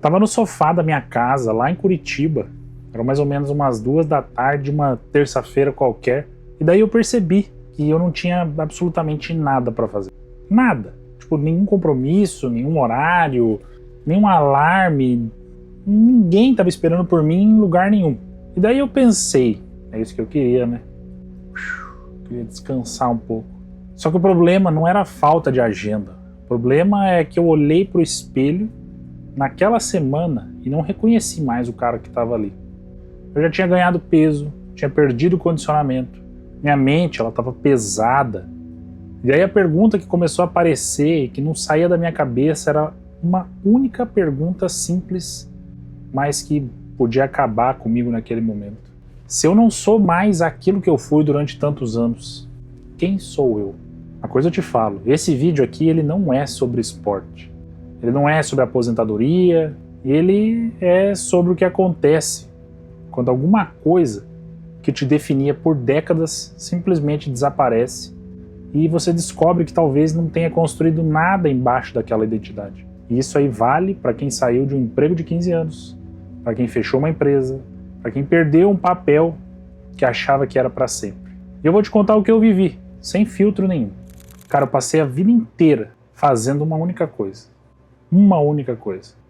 Tava no sofá da minha casa, lá em Curitiba. Eram mais ou menos umas 2 da tarde, uma terça-feira qualquer. E daí eu percebi que eu não tinha absolutamente nada pra fazer. Nada. Tipo, nenhum compromisso, nenhum horário, nenhum alarme. Ninguém tava esperando por mim em lugar nenhum. E daí eu pensei, é isso que eu queria, né? Eu queria descansar um pouco. Só que o problema não era a falta de agenda. O problema é que eu olhei pro espelho naquela semana e não reconheci mais o cara que estava ali. Eu já tinha ganhado peso, tinha perdido o condicionamento. Minha mente, ela estava pesada. E aí a pergunta que começou a aparecer, que não saía da minha cabeça, era uma única pergunta simples, mas que podia acabar comigo naquele momento. Se eu não sou mais aquilo que eu fui durante tantos anos, quem sou eu? Uma coisa eu te falo, esse vídeo aqui ele não é sobre esporte. Ele não é sobre aposentadoria, ele é sobre o que acontece quando alguma coisa que te definia por décadas simplesmente desaparece e você descobre que talvez não tenha construído nada embaixo daquela identidade. E isso aí vale para quem saiu de um emprego de 15 anos, para quem fechou uma empresa, para quem perdeu um papel que achava que era para sempre. E eu vou te contar o que eu vivi, sem filtro nenhum. Cara, eu passei a vida inteira fazendo uma única coisa,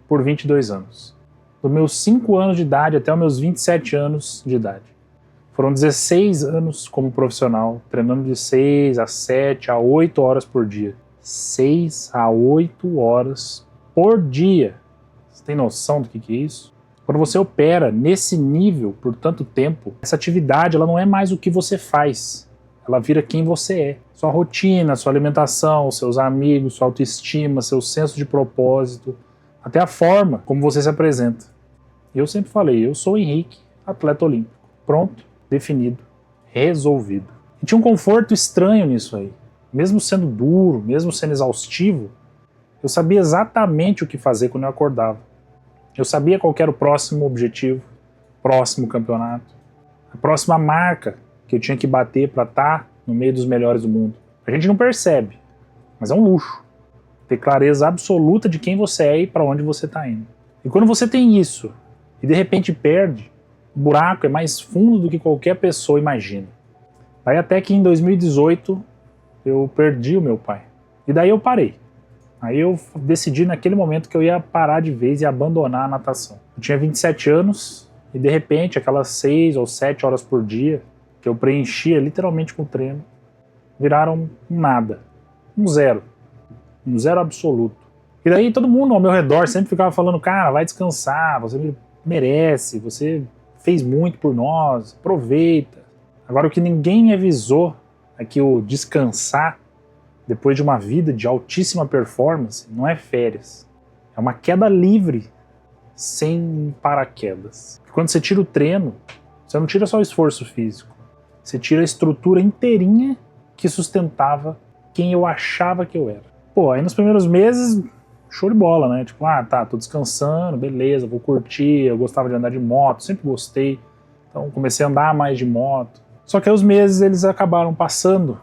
por 22 anos. Dos meus 5 anos de idade até os meus 27 anos de idade. Foram 16 anos como profissional, treinando de 6 a 7 a 8 horas por dia. 6 a 8 horas por dia. Você tem noção do que é isso? Quando você opera nesse nível por tanto tempo, essa atividade ela não é mais o que você faz. Ela vira quem você é. Sua rotina, sua alimentação, seus amigos, sua autoestima, seu senso de propósito, até a forma como você se apresenta. E eu sempre falei, eu sou o Henrique, atleta olímpico. Pronto, definido, resolvido. E tinha um conforto estranho nisso aí. Mesmo sendo duro, mesmo sendo exaustivo, eu sabia exatamente o que fazer quando eu acordava. Eu sabia qual era o próximo objetivo, próximo campeonato, a próxima marca que eu tinha que bater para estar no meio dos melhores do mundo. A gente não percebe, mas é um luxo. Ter clareza absoluta de quem você é e para onde você está indo. E quando você tem isso e de repente perde, o buraco é mais fundo do que qualquer pessoa imagina. Daí até que em 2018 eu perdi o meu pai. E daí eu parei. Aí eu decidi naquele momento que eu ia parar de vez e abandonar a natação. Eu tinha 27 anos e de repente aquelas 6 ou 7 horas por dia que eu preenchia literalmente com o treino viraram um nada, um zero absoluto. E daí todo mundo ao meu redor sempre ficava falando, cara, vai descansar, você merece, você fez muito por nós, aproveita. Agora o que ninguém me avisou é que o descansar depois de uma vida de altíssima performance não é férias, é uma queda livre sem paraquedas. Quando você tira o treino, você não tira só o esforço físico, você tira a estrutura inteirinha que sustentava quem eu achava que eu era. Pô, aí nos primeiros meses, show de bola, né? Tipo, tô descansando, beleza, vou curtir, eu gostava de andar de moto, sempre gostei, então comecei a andar mais de moto. Só que aí os meses eles acabaram passando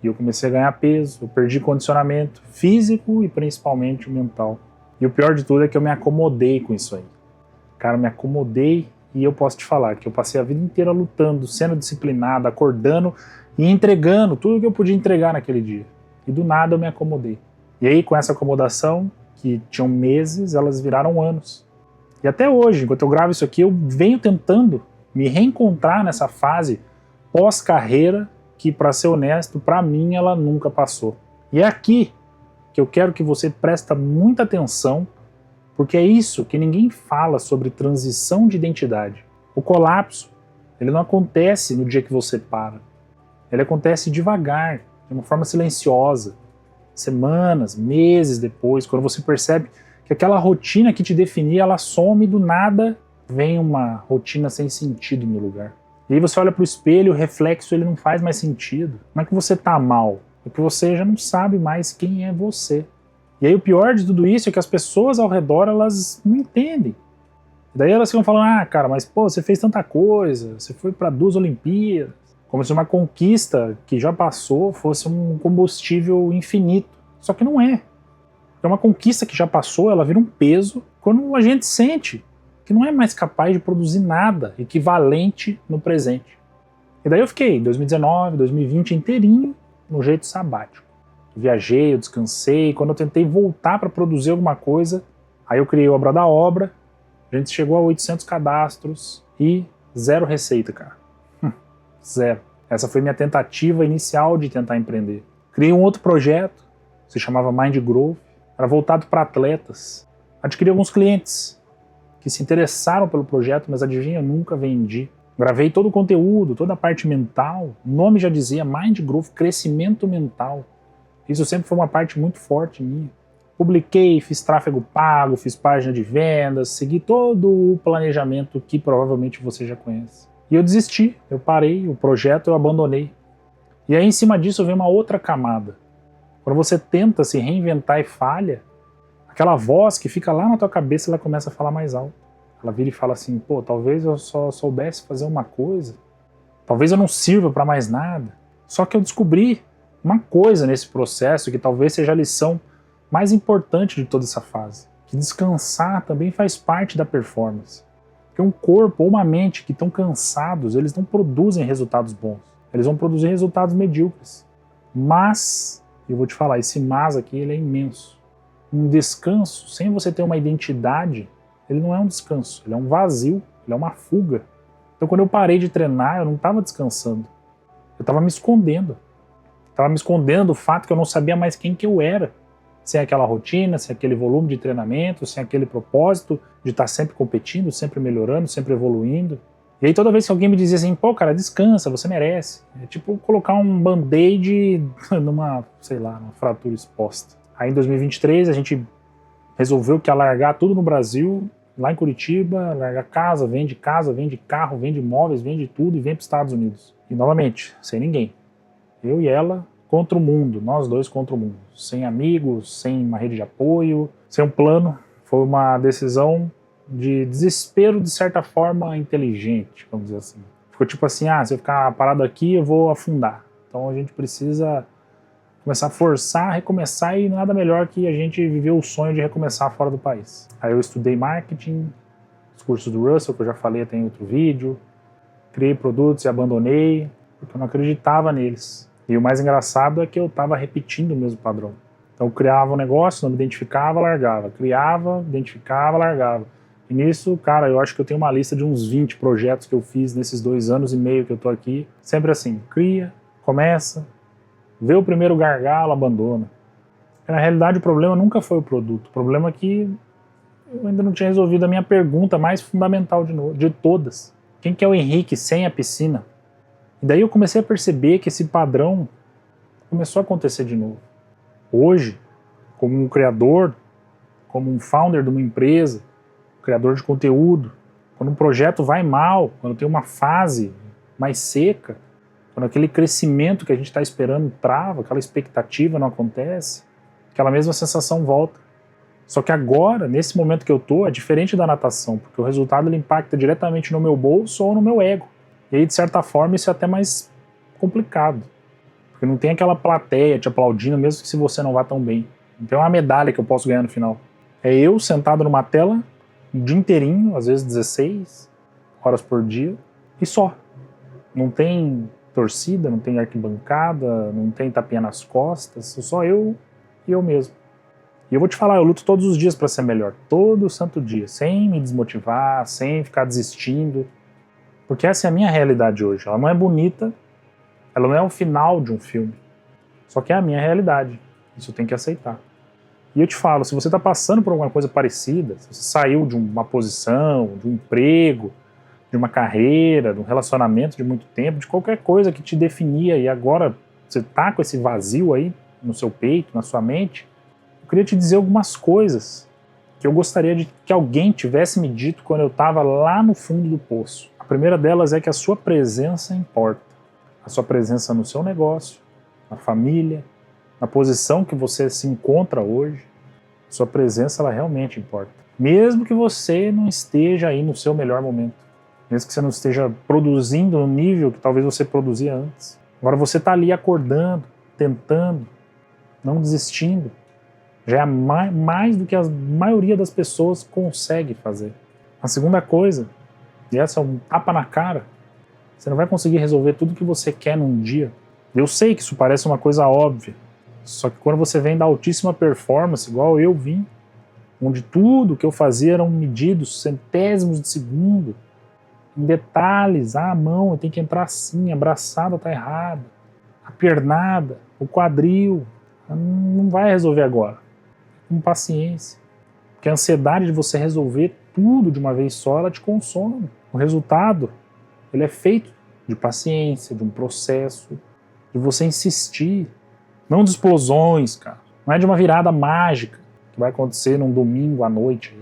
e eu comecei a ganhar peso, eu perdi condicionamento físico e principalmente o mental. E o pior de tudo é que eu me acomodei com isso aí. Cara, me acomodei e eu posso te falar que eu passei a vida inteira lutando, sendo disciplinado, acordando e entregando tudo que eu podia entregar naquele dia. E do nada eu me acomodei. E aí com essa acomodação, que tinham meses, elas viraram anos. E até hoje, enquanto eu gravo isso aqui, eu venho tentando me reencontrar nessa fase pós-carreira que, para ser honesto, para mim ela nunca passou. E é aqui que eu quero que você preste muita atenção, porque é isso que ninguém fala sobre transição de identidade. O colapso, ele não acontece no dia que você para. Ele acontece devagar, de uma forma silenciosa. Semanas, meses depois, quando você percebe que aquela rotina que te definia, ela some do nada, vem uma rotina sem sentido no lugar. E aí você olha pro espelho, o reflexo ele não faz mais sentido. Não é que você tá mal, é que você já não sabe mais quem é você. E aí o pior de tudo isso é que as pessoas ao redor, elas não entendem. E daí elas ficam falando, cara, mas pô, você fez tanta coisa, você foi para 2 Olimpíadas. Como se uma conquista que já passou fosse um combustível infinito. Só que não é. Porque uma conquista que já passou, ela vira um peso quando a gente sente que não é mais capaz de produzir nada equivalente no presente. E daí eu fiquei 2019, 2020 inteirinho no jeito sabático. Eu viajei, eu descansei, quando eu tentei voltar para produzir alguma coisa, aí eu criei o Obra da Obra, a gente chegou a 800 cadastros e 0 receita, cara. 0. Essa foi minha tentativa inicial de tentar empreender. Criei um outro projeto, se chamava Mind Growth, era voltado para atletas. Adquiri alguns clientes que se interessaram pelo projeto, mas adivinha, eu nunca vendi. Gravei todo o conteúdo, toda a parte mental. O nome já dizia Mind Growth, crescimento mental. Isso sempre foi uma parte muito forte minha. Publiquei, fiz tráfego pago, fiz página de vendas, segui todo o planejamento que provavelmente você já conhece. E eu desisti, eu parei, o projeto eu abandonei. E aí em cima disso vem uma outra camada. Quando você tenta se reinventar e falha, aquela voz que fica lá na tua cabeça, ela começa a falar mais alto. Ela vira e fala assim, pô, talvez eu só soubesse fazer uma coisa, talvez eu não sirva para mais nada. Só que eu descobri uma coisa nesse processo que talvez seja a lição mais importante de toda essa fase, que descansar também faz parte da performance. Porque um corpo ou uma mente que estão cansados, eles não produzem resultados bons, eles vão produzir resultados medíocres. Mas, eu vou te falar, esse mas aqui ele é imenso. Um descanso, sem você ter uma identidade, ele não é um descanso, ele é um vazio, ele é uma fuga. Então quando eu parei de treinar, eu não estava descansando, eu estava me escondendo. Estava me escondendo do fato que eu não sabia mais quem que eu era. Sem aquela rotina, sem aquele volume de treinamento, sem aquele propósito de estar sempre competindo, sempre melhorando, sempre evoluindo. E aí toda vez que alguém me dizia assim, pô cara, descansa, você merece. É tipo colocar um band-aid numa, sei lá, numa fratura exposta. Aí em 2023 a gente resolveu que ia largar tudo no Brasil, lá em Curitiba, largar casa, vende carro, vende imóveis, vende tudo e vem para os Estados Unidos. E novamente, sem ninguém. Eu e ela contra o mundo, nós dois contra o mundo. Sem amigos, sem uma rede de apoio, sem um plano. Foi uma decisão de desespero, de certa forma, inteligente, vamos dizer assim. Ficou tipo assim, se eu ficar parado aqui, eu vou afundar. Então a gente precisa começar a forçar, recomeçar, e nada melhor que a gente viver o sonho de recomeçar fora do país. Aí eu estudei marketing, os cursos do Russell, que eu já falei até em outro vídeo, criei produtos e abandonei, porque eu não acreditava neles. E o mais engraçado é que eu estava repetindo o mesmo padrão. Então eu criava um negócio, não me identificava, largava. Criava, identificava, largava. E nisso, cara, eu acho que eu tenho uma lista de uns 20 projetos que eu fiz nesses 2 anos e meio que eu tô aqui. Sempre assim, cria, começa, vê o primeiro gargalo, abandona. Porque, na realidade o problema nunca foi o produto. O problema é que eu ainda não tinha resolvido a minha pergunta mais fundamental de todas. Quem que é o Henrique sem a piscina? E daí eu comecei a perceber que esse padrão começou a acontecer de novo. Hoje, como um criador, como um founder de uma empresa, criador de conteúdo, quando um projeto vai mal, quando tem uma fase mais seca, quando aquele crescimento que a gente está esperando trava, aquela expectativa não acontece, aquela mesma sensação volta. Só que agora, nesse momento que eu tô, é diferente da natação, porque o resultado ele impacta diretamente no meu bolso ou no meu ego. E aí, de certa forma, isso é até mais complicado. Porque não tem aquela plateia te aplaudindo, mesmo que se você não vá tão bem. Não tem uma medalha que eu posso ganhar no final. É eu sentado numa tela, o dia inteirinho, às vezes 16 horas por dia, e só. Não tem torcida, não tem arquibancada, não tem tapinha nas costas, só eu e eu mesmo. E eu vou te falar, eu luto todos os dias para ser melhor, todo santo dia, sem me desmotivar, sem ficar desistindo. Porque essa é a minha realidade hoje. Ela não é bonita, ela não é o final de um filme. Só que é a minha realidade. Isso eu tenho que aceitar. E eu te falo, se você está passando por alguma coisa parecida, se você saiu de uma posição, de um emprego, de uma carreira, de um relacionamento de muito tempo, de qualquer coisa que te definia e agora você está com esse vazio aí no seu peito, na sua mente, eu queria te dizer algumas coisas que eu gostaria de que alguém tivesse me dito quando eu estava lá no fundo do poço. A primeira delas é que a sua presença importa. A sua presença no seu negócio, na família, na posição que você se encontra hoje. A sua presença, ela realmente importa. Mesmo que você não esteja aí no seu melhor momento. Mesmo que você não esteja produzindo no nível que talvez você produzia antes. Agora você está ali acordando, tentando, não desistindo. Já é mais do que a maioria das pessoas consegue fazer. A segunda coisa, e essa é um tapa na cara, você não vai conseguir resolver tudo que você quer num dia. Eu sei que isso parece uma coisa óbvia, só que quando você vem da altíssima performance, igual eu vim, onde tudo que eu fazia eram medidos centésimos de segundo, em detalhes, a mão tem que entrar assim, a braçada tá errada, a pernada, o quadril, não vai resolver agora. Com paciência. Porque a ansiedade de você resolver tudo de uma vez só, ela te consome. O resultado, ele é feito de paciência, de um processo, de você insistir. Não de explosões, cara. Não é de uma virada mágica que vai acontecer num domingo à noite.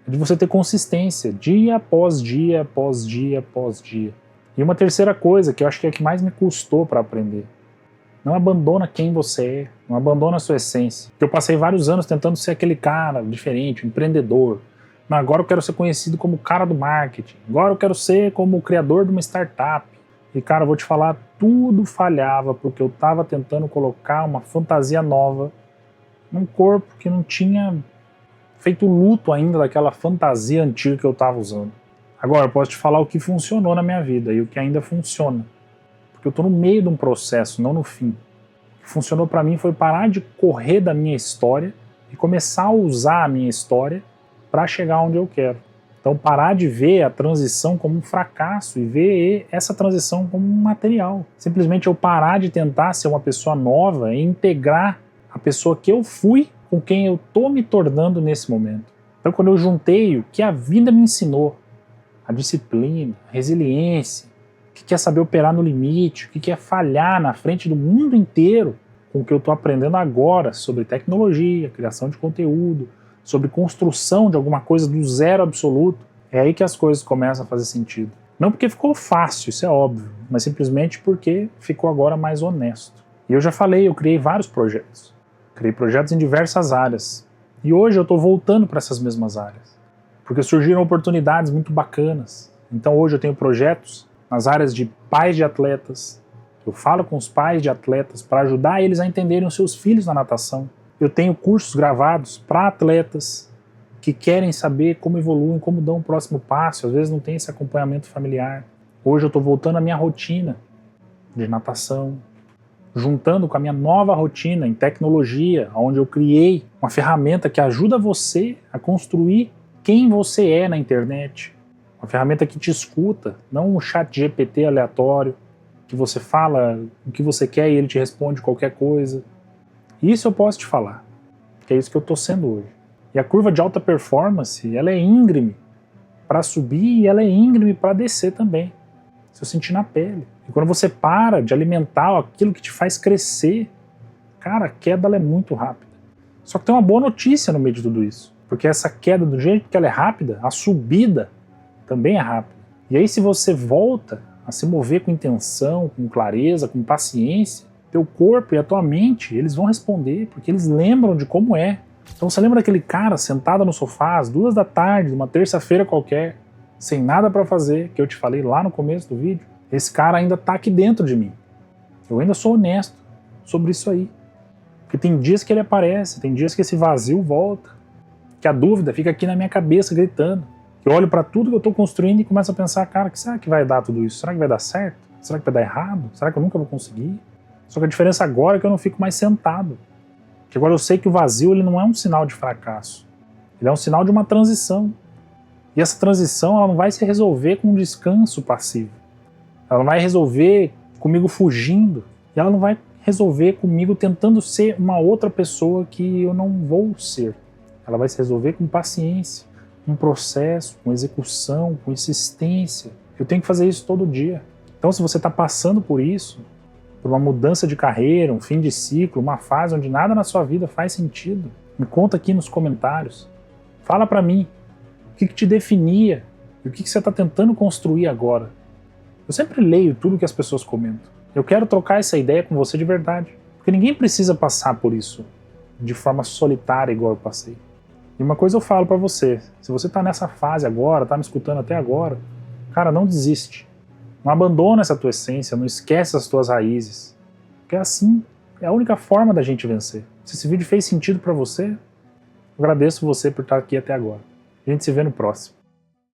É de você ter consistência, dia após dia, após dia, após dia. E uma terceira coisa, que eu acho que é a que mais me custou para aprender. Não abandona quem você é, não abandona a sua essência. Eu passei vários anos tentando ser aquele cara diferente, empreendedor. Mas agora eu quero ser conhecido como o cara do marketing. Agora eu quero ser como o criador de uma startup. E cara, eu vou te falar, tudo falhava porque eu estava tentando colocar uma fantasia nova num corpo que não tinha feito luto ainda daquela fantasia antiga que eu estava usando. Agora eu posso te falar o que funcionou na minha vida e o que ainda funciona. Porque eu estou no meio de um processo, não no fim. O que funcionou para mim foi parar de correr da minha história e começar a usar a minha história para chegar onde eu quero. Então parar de ver a transição como um fracasso e ver essa transição como um material. Simplesmente eu parar de tentar ser uma pessoa nova e integrar a pessoa que eu fui com quem eu estou me tornando nesse momento. Então quando eu juntei o que a vida me ensinou, a disciplina, a resiliência, o que é saber operar no limite, o que é falhar na frente do mundo inteiro com o que eu estou aprendendo agora sobre tecnologia, criação de conteúdo, sobre construção de alguma coisa do zero absoluto, é aí que as coisas começam a fazer sentido. Não porque ficou fácil, isso é óbvio, mas simplesmente porque ficou agora mais honesto. E eu já falei, eu criei vários projetos. Criei projetos em diversas áreas. E hoje eu estou voltando para essas mesmas áreas. Porque surgiram oportunidades muito bacanas. Então hoje eu tenho projetos nas áreas de pais de atletas. Eu falo com os pais de atletas para ajudar eles a entenderem os seus filhos na natação. Eu tenho cursos gravados para atletas que querem saber como evoluem, como dão o próximo passo, às vezes não tem esse acompanhamento familiar. Hoje eu estou voltando à minha rotina de natação, juntando com a minha nova rotina em tecnologia, onde eu criei uma ferramenta que ajuda você a construir quem você é na internet. Uma ferramenta que te escuta, não um chat GPT aleatório, que você fala o que você quer e ele te responde qualquer coisa. Isso eu posso te falar, que é isso que eu estou sendo hoje. E a curva de alta performance, ela é íngreme para subir e ela é íngreme para descer também. Se eu sentir na pele. E quando você para de alimentar aquilo que te faz crescer, cara, a queda ela é muito rápida. Só que tem uma boa notícia no meio de tudo isso. Porque essa queda, do jeito que ela é rápida, a subida também é rápida. E aí se você volta a se mover com intenção, com clareza, com paciência, teu corpo e a tua mente, eles vão responder, porque eles lembram de como é. Então você lembra daquele cara sentado no sofá às 2 da tarde, numa terça-feira qualquer, sem nada para fazer, que eu te falei lá no começo do vídeo? Esse cara ainda tá aqui dentro de mim. Eu ainda sou honesto sobre isso aí. Porque tem dias que ele aparece, tem dias que esse vazio volta, que a dúvida fica aqui na minha cabeça gritando. Eu olho para tudo que eu tô construindo e começo a pensar, cara, que será que vai dar tudo isso? Será que vai dar certo? Será que vai dar errado? Será que eu nunca vou conseguir? Só que a diferença agora é que eu não fico mais sentado. Porque agora eu sei que o vazio ele não é um sinal de fracasso. Ele é um sinal de uma transição. E essa transição ela não vai se resolver com um descanso passivo. Ela não vai resolver comigo fugindo. E ela não vai resolver comigo tentando ser uma outra pessoa que eu não vou ser. Ela vai se resolver com paciência, com processo, com execução, com insistência. Eu tenho que fazer isso todo dia. Então se você está passando por isso, por uma mudança de carreira, um fim de ciclo, uma fase onde nada na sua vida faz sentido, me conta aqui nos comentários. Fala para mim o que te definia e o que você está tentando construir agora. Eu sempre leio tudo que as pessoas comentam. Eu quero trocar essa ideia com você de verdade. Porque ninguém precisa passar por isso de forma solitária igual eu passei. E uma coisa eu falo para você, se você está nessa fase agora, está me escutando até agora, cara, não desiste. Não abandona essa tua essência, não esquece as tuas raízes. Porque assim é a única forma da gente vencer. Se esse vídeo fez sentido para você, agradeço você por estar aqui até agora. A gente se vê no próximo.